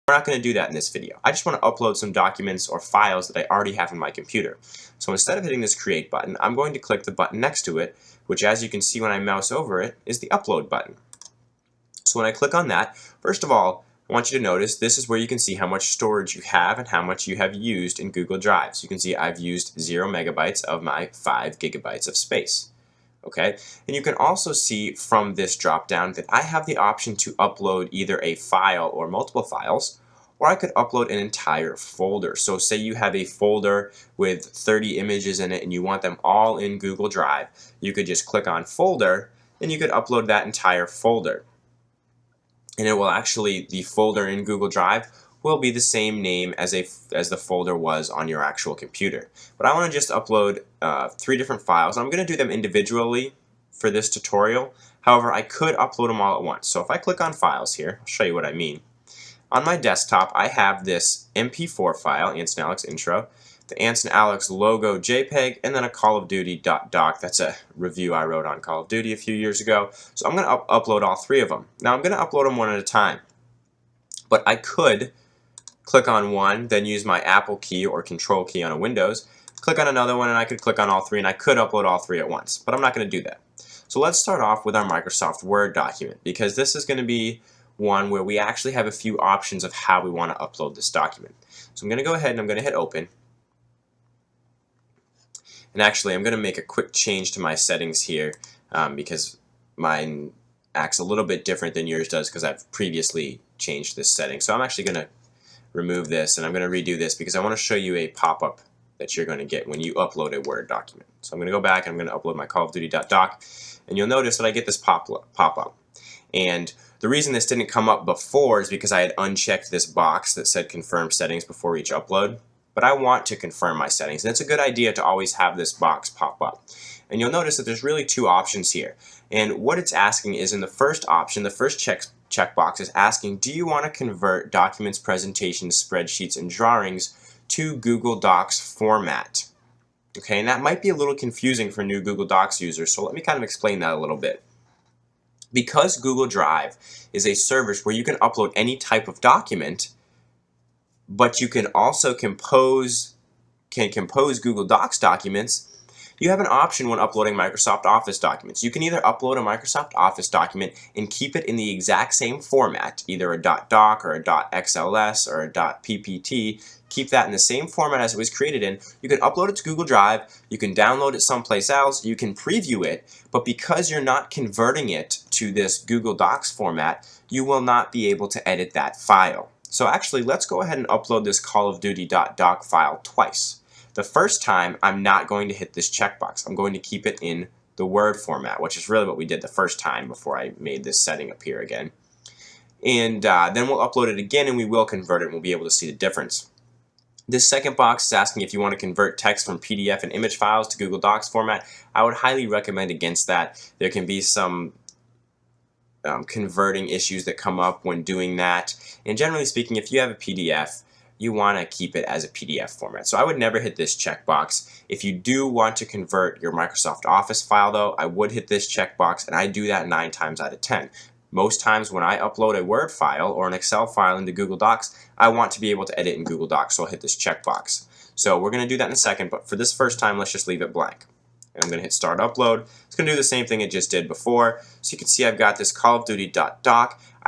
We're not going to do that in this video. I just want to upload some documents or files that I already have on my computer. So instead of hitting this create button, I'm going to click the button next to it, which, as you can see when I mouse over it, is the upload button. So when I click on that, first of all, I want you to notice this is where you can see how much storage you have and how much you have used in Google Drive. So you can see I've used 0 megabytes of my 5 gigabytes of space. Okay, and you can also see from this drop down that I have the option to upload either a file or multiple files, or I could upload an entire folder. So say you have a folder with 30 images in it and you want them all in Google Drive, you could just click on folder and you could upload that entire folder. And it will actually, the folder in Google Drive will be the same name as the folder was on your actual computer. But I want to just upload 3 different files. I'm going to do them individually for this tutorial. However, I could upload them all at once. So if I click on files here, I'll show you what I mean. On my desktop, I have this MP4 file, Anson Alex intro, the Anson Alex logo JPEG, and then a Call of Duty .doc. That's a review I wrote on Call of Duty a few years ago. So I'm going to upload all 3 of them. Now I'm going to upload them one at a time. But I could click on one, then use my Apple key or Control key on a Windows, click on another one, and I could click on all 3, and I could upload all 3 at once. But I'm not going to do that. So let's start off with our Microsoft Word document, because this is going to be one where we actually have a few options of how we want to upload this document. So I'm going to go ahead and I'm going to hit open. And actually, I'm going to make a quick change to my settings here because mine acts a little bit different than yours does because I've previously changed this setting. So I'm actually going to remove this and I'm going to redo this because I want to show you a pop-up that you're going to get when you upload a Word document. So I'm going to go back and I'm going to upload my Call of Duty .doc, and you'll notice that I get this pop-up. And the reason this didn't come up before is because I had unchecked this box that said confirm settings before each upload. But I want to confirm my settings, and it's a good idea to always have this box pop up. And you'll notice that there's really 2 options here. And what it's asking is, in the first option, the first checkbox is asking, do you want to convert documents, presentations, spreadsheets, and drawings to Google Docs format? Okay, and that might be a little confusing for new Google Docs users, so let me kind of explain that a little bit. Because Google Drive is a service where you can upload any type of document, but you can also compose Google Docs documents, you have an option when uploading Microsoft Office documents. You can either upload a Microsoft Office document and keep it in the exact same format, either a .doc or a .xls or a .ppt, keep that in the same format as it was created in. You can upload it to Google Drive, you can download it someplace else, you can preview it, but because you're not converting it to this Google Docs format, you will not be able to edit that file. So actually, let's go ahead and upload this Call of Duty .doc file twice. The first time, I'm not going to hit this checkbox. I'm going to keep it in the Word format, which is really what we did the first time before I made this setting appear again. And then we'll upload it again and we will convert it and we'll be able to see the difference. This second box is asking if you want to convert text from PDF and image files to Google Docs format. I would highly recommend against that. There can be some converting issues that come up when doing that. And generally speaking, if you have a PDF, you want to keep it as a PDF format. So I would never hit this checkbox. If you do want to convert your Microsoft Office file though, I would hit this checkbox, and I do that 9 times out of 10. Most times when I upload a Word file or an Excel file into Google Docs, I want to be able to edit in Google Docs, so I'll hit this checkbox. So we're going to do that in a second, but for this first time, let's just leave it blank. And I'm going to hit Start Upload. It's going to do the same thing it just did before. So you can see I've got this Call of Duty .doc.